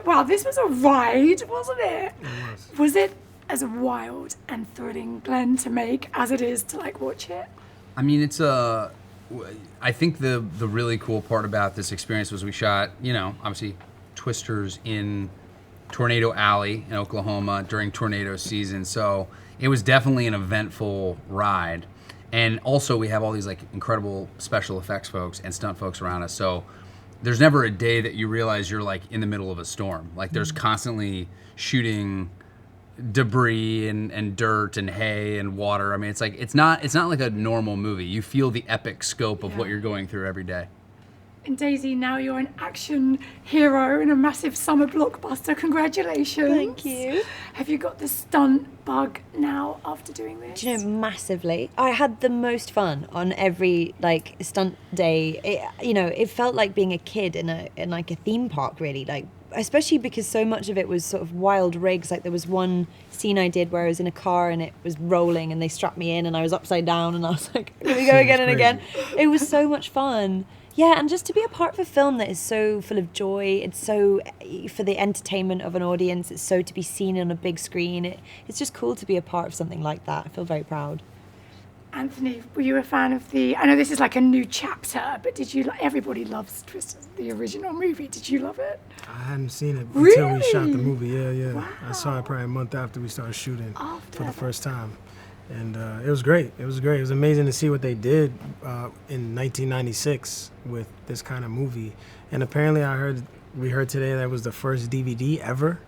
Wow, this was a ride, wasn't it? It was. Was it as wild and thrilling, Glenn, to make as it is to like watch it? I mean, I think the really cool part about this experience was we shot, obviously Twisters in Tornado Alley in Oklahoma during tornado season. So it was definitely an eventful ride. And also we have all these like incredible special effects folks and stunt folks around us. So there's never a day that you realize you're like in the middle of a storm. Like there's constantly shooting debris and dirt and hay and water. I mean, it's not like a normal movie. You feel the epic scope of what you're going through every day. And Daisy, now you're an action hero in a massive summer blockbuster. Congratulations. Thank you. Have you got the stunt bug now after doing this? Do you know, massively. I had the most fun on every like stunt day. It felt like being a kid in like a theme park, really. Like, especially because so much of it was sort of wild rigs. Like there was one scene I did where I was in a car and it was rolling and they strapped me in and I was upside down and I was like, here we go again and again. It was so much fun. Yeah, and just to be a part of a film that is so full of joy, it's so for the entertainment of an audience, it's so to be seen on a big screen. It's just cool to be a part of something like that. I feel very proud. Anthony, were you a fan of I know this is like a new chapter, but did you, everybody loves Twisters, the original movie. Did you love it? I hadn't seen it Really? until we shot the movie. Yeah. Wow. I saw it probably a month after we started shooting After for the that. first time. And it was great. It was great. It was amazing to see what they did in 1996 with this kind of movie. And apparently we heard today that was the first DVD ever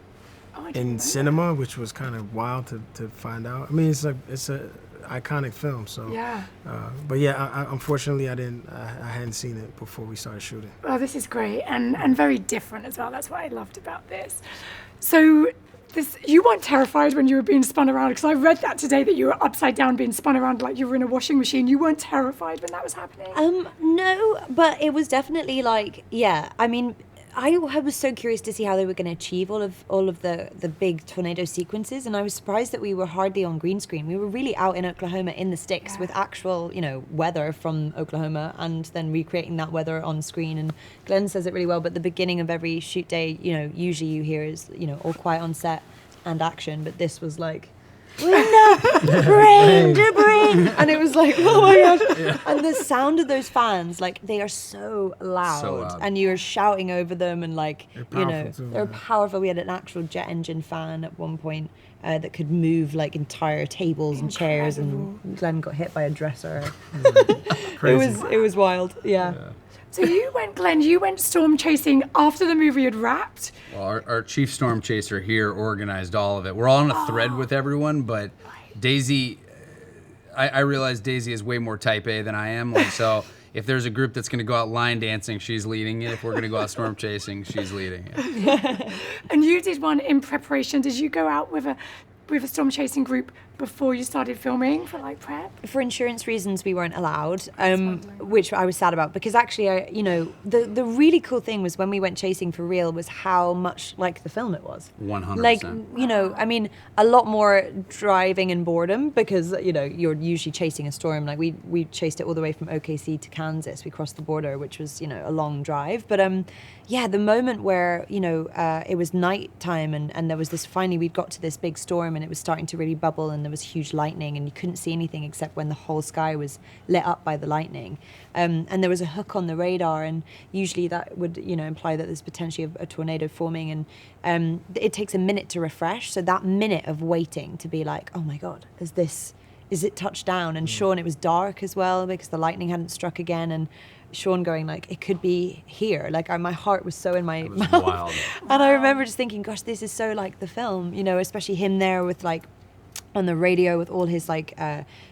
Oh, I didn't in know cinema, which was kind of wild to find out. I mean, it's a iconic film. So Yeah. but yeah, unfortunately I hadn't seen it before we started shooting. Well, this is great and very different as well. That's what I loved about this. So you weren't terrified when you were being spun around, because I read that today that you were upside down being spun around like you were in a washing machine. You weren't terrified when that was happening? No, but it was definitely like, yeah. I mean, I was so curious to see how they were going to achieve all of the big tornado sequences, and I was surprised that we were hardly on green screen. We were really out in Oklahoma in the sticks with actual, weather from Oklahoma, and then recreating that weather on screen. And Glenn says it really well, but the beginning of every shoot day, usually you hear is, all quiet on set and action, but this was like, brain to brain, and it was like, oh my gosh. Yeah. And the sound of those fans, like they are so loud, and you're shouting over them, and like they're powerful. We had an actual jet engine fan at one point that could move like entire tables and chairs, and Glenn got hit by a dresser. It was wild. Yeah. So Glenn, you went storm chasing after the movie had wrapped. Well, our chief storm chaser here organized all of it. We're all on a thread with everyone, but Daisy, I realize Daisy is way more type A than I am. Like, so if there's a group that's going to go out line dancing, she's leading it. If we're going to go out storm chasing, she's leading it. And you did one in preparation. Did you go out with a storm chasing group before you started filming for like prep? For insurance reasons, we weren't allowed, which I was sad about, because actually, the really cool thing was when we went chasing for real was how much like the film it was. 100%. Like, I mean, a lot more driving and boredom, because, you're usually chasing a storm. Like we chased it all the way from OKC to Kansas. We crossed the border, which was, a long drive. But the moment where, it was nighttime and there was this, finally we'd got to this big storm and it was starting to really bubble and there was huge lightning and you couldn't see anything except when the whole sky was lit up by the lightning. And there was a hook on the radar, and usually that would, imply that there's potentially a tornado forming, and it takes a minute to refresh. So that minute of waiting to be like, oh my God, is it touched down? And Sean, it was dark as well because the lightning hadn't struck again, and Sean going like, it could be here. Like my heart was so in my mouth. Wild. And I remember just thinking, gosh, this is so like the film, especially him there with like on the radio with all his like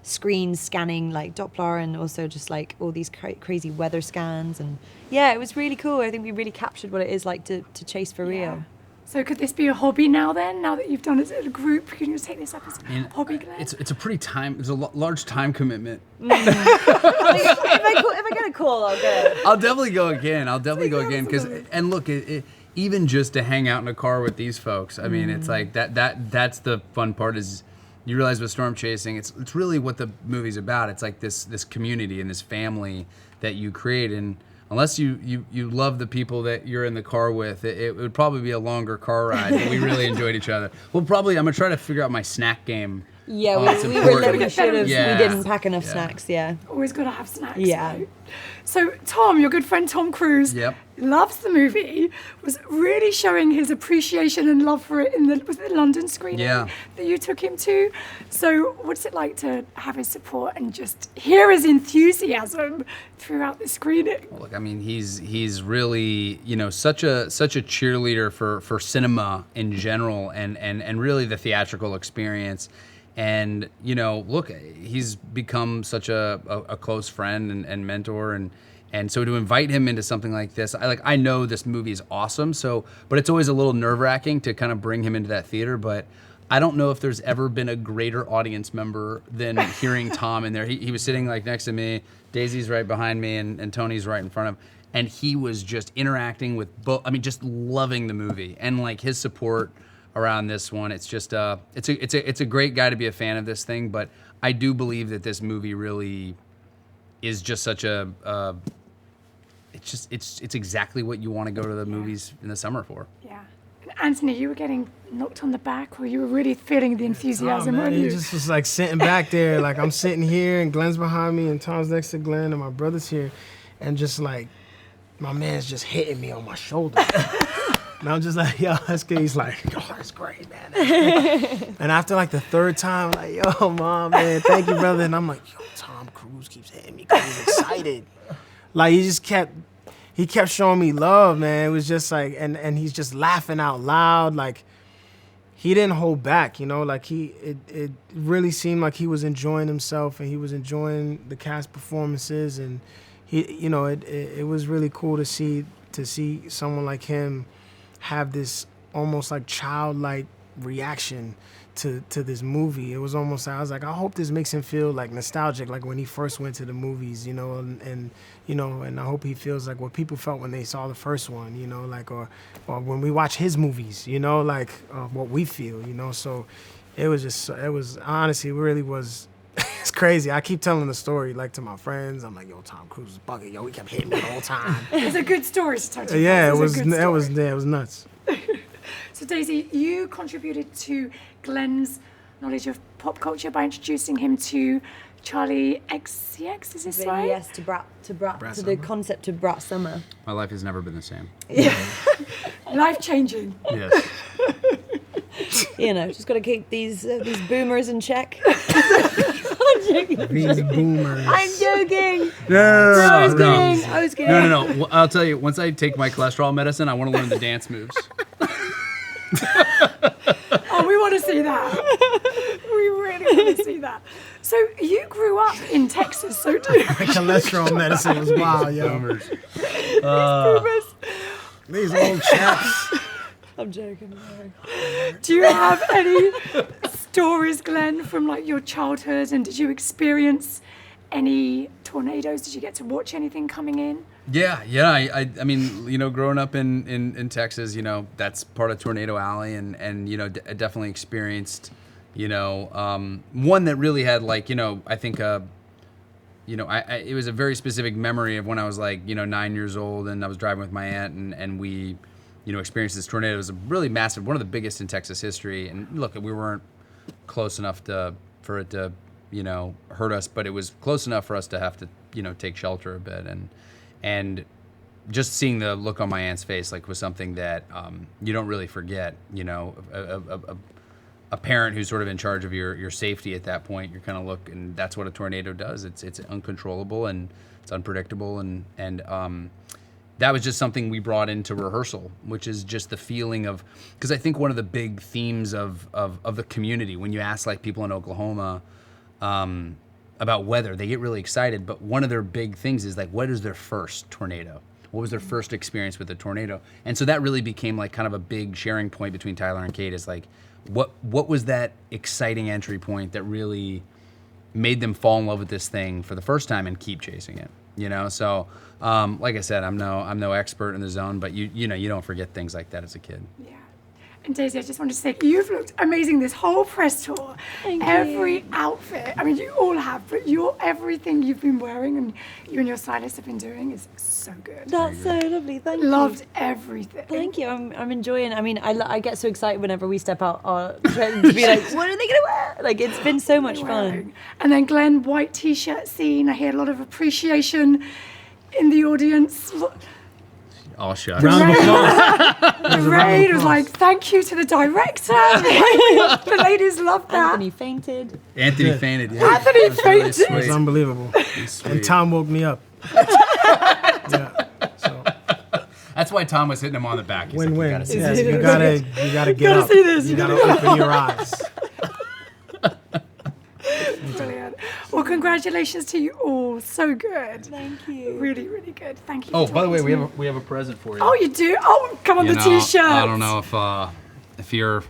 screens scanning like Doppler, and also just like all these crazy weather scans. And yeah, it was really cool. I think we really captured what it is like to chase for real. So could this be a hobby now then? Now that you've done it as a group, can you take this up as a hobby, Glenn? It's a pretty it's a large time commitment. If I get a call, I'll go. I'll definitely go again. Because look, even just to hang out in a car with these folks, I mean, it's like that's the fun part, is you realize with storm chasing, it's really what the movie's about. It's like this community and this family that you create. And unless you love the people that you're in the car with, it would probably be a longer car ride. But we really enjoyed each other. Well, probably I'm gonna try to figure out my snack game. Yeah, It's we important. should have. Yeah. We didn't pack enough Yeah. snacks. Yeah. Always got to have snacks. Yeah. Right? So Tom, your good friend Tom Cruise, Yep. loves the movie. Was really showing his appreciation and love for it in the London screening Yeah. that you took him to. So what's it like to have his support and just hear his enthusiasm throughout the screening? Look, I mean, he's really, such a cheerleader for cinema in general and really the theatrical experience. And, look, he's become such a close friend and mentor. And so to invite him into something like this, I know this movie is awesome. But it's always a little nerve-wracking to kind of bring him into that theater. But I don't know if there's ever been a greater audience member than hearing Tom in there. He was sitting next to me. Daisy's right behind me, and Tony's right in front of him. And he was just interacting with both. I mean, just loving the movie and his support around this one. It's just it's a great guy to be a fan of this thing. But I do believe that this movie really is just such it's exactly what you want to go to the movies in the summer for. Yeah. And Anthony, you were getting knocked on the back, or you were really feeling the enthusiasm, man, weren't he you? just was sitting back there, I'm sitting here and Glenn's behind me and Tom's next to Glenn and my brother's here, and just my man's just hitting me on my shoulder. And I'm just yo, that's good. He's oh, that's great, man. And after the third time, yo, mom, man, thank you, brother. And I'm yo, Tom Cruise keeps hitting me because he's excited. He kept showing me love, man. It was just and he's just laughing out loud. He didn't hold back, it really seemed like he was enjoying himself and he was enjoying the cast performances. And it was really cool to see someone like him have this almost childlike reaction to this movie. It was almost, I was I hope this makes him feel nostalgic, when he first went to the movies, and I hope he feels what people felt when they saw the first one, or when we watch his movies, what we feel, so it was honestly, it really was, it's crazy. I keep telling the story to my friends. I'm yo, Tom Cruise is bugging. Yo, he kept hitting me the whole time. It's a good story to tell. Yeah, it was nuts. So Daisy, you contributed to Glen's knowledge of pop culture by introducing him to Charli XCX. Is this right? Yes, to brat to the concept of brat summer. My life has never been the same. Life changing. Yes. Just got to keep these boomers in check. These boomers. I'm joking. No. I was kidding. No. Well, I'll tell you, once I take my cholesterol medicine, I want to learn the dance moves. Oh, we want to see that. We really want to see that. So you grew up in Texas, so do you? Cholesterol medicine was wild, yo. Boomers. These boomers. These old chaps. I'm joking. Do you have any stories, Glenn, from your childhood? And did you experience any tornadoes? Did you get to watch anything coming in? Yeah. I mean, growing up in Texas, that's part of Tornado Alley, and I definitely experienced, one that really had I think it was a very specific memory of when I was 9 years old, and I was driving with my aunt, and we experienced this tornado. It was a really massive, one of the biggest in Texas history. And look, we weren't close enough for it to hurt us, but it was close enough for us to have to take shelter a bit. And just seeing the look on my aunt's face was something that you don't really forget. A parent who's sort of in charge of your safety at that point, you're kind of look, and that's what a tornado does. It's uncontrollable and it's unpredictable, and that was just something we brought into rehearsal, which is just the feeling of, because I think one of the big themes of the community, when you ask people in Oklahoma about weather, they get really excited, but one of their big things is what is their first tornado? What was their first experience with a tornado? And so that really became kind of a big sharing point between Tyler and Kate, is what was that exciting entry point that really made them fall in love with this thing for the first time and keep chasing it, So like I said, I'm no expert in the zone, but you don't forget things like that as a kid. Yeah. And Daisy, I just wanted to say, you've looked amazing this whole press tour. Thank Every you. outfit, I mean, you all have, but everything you've been wearing and you and your stylist have been doing is so good. That's so lovely. Thank you. Loved everything. Thank you. I'm enjoying. I mean, I get so excited whenever we step out to be like, what are they gonna wear? Like, it's been so much fun. And then Glen, white t-shirt scene. I hear a lot of appreciation in the audience. All shut. Round of applause. Ray was like, thank you to the director. The ladies loved that. Anthony fainted. Anthony Yeah. fainted. Yeah. Anthony That was really fainted. It was sweet. unbelievable. Sweet. And Tom woke me up. Yeah. So That's why Tom was hitting him on the back. He's like, win-win. you gotta see Yeah, this. you gotta get Gotta up. see this. You gotta open your eyes. Brilliant. Well, congratulations to you all. So good. Thank you. Really, really good. Thank you. Oh, for by the way, talking to me. we have a present for you. Oh, you do? Oh, come on, You the know, t-shirt. I don't know if you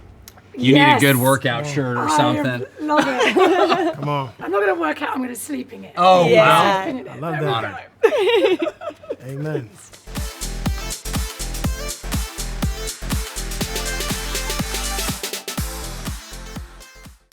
need a Yes. good workout shirt or something. I love it. Come on. I'm not going to work out. I'm going to sleep in it. Oh Yeah. wow! Sleep in it. I love There we that. go. Amen.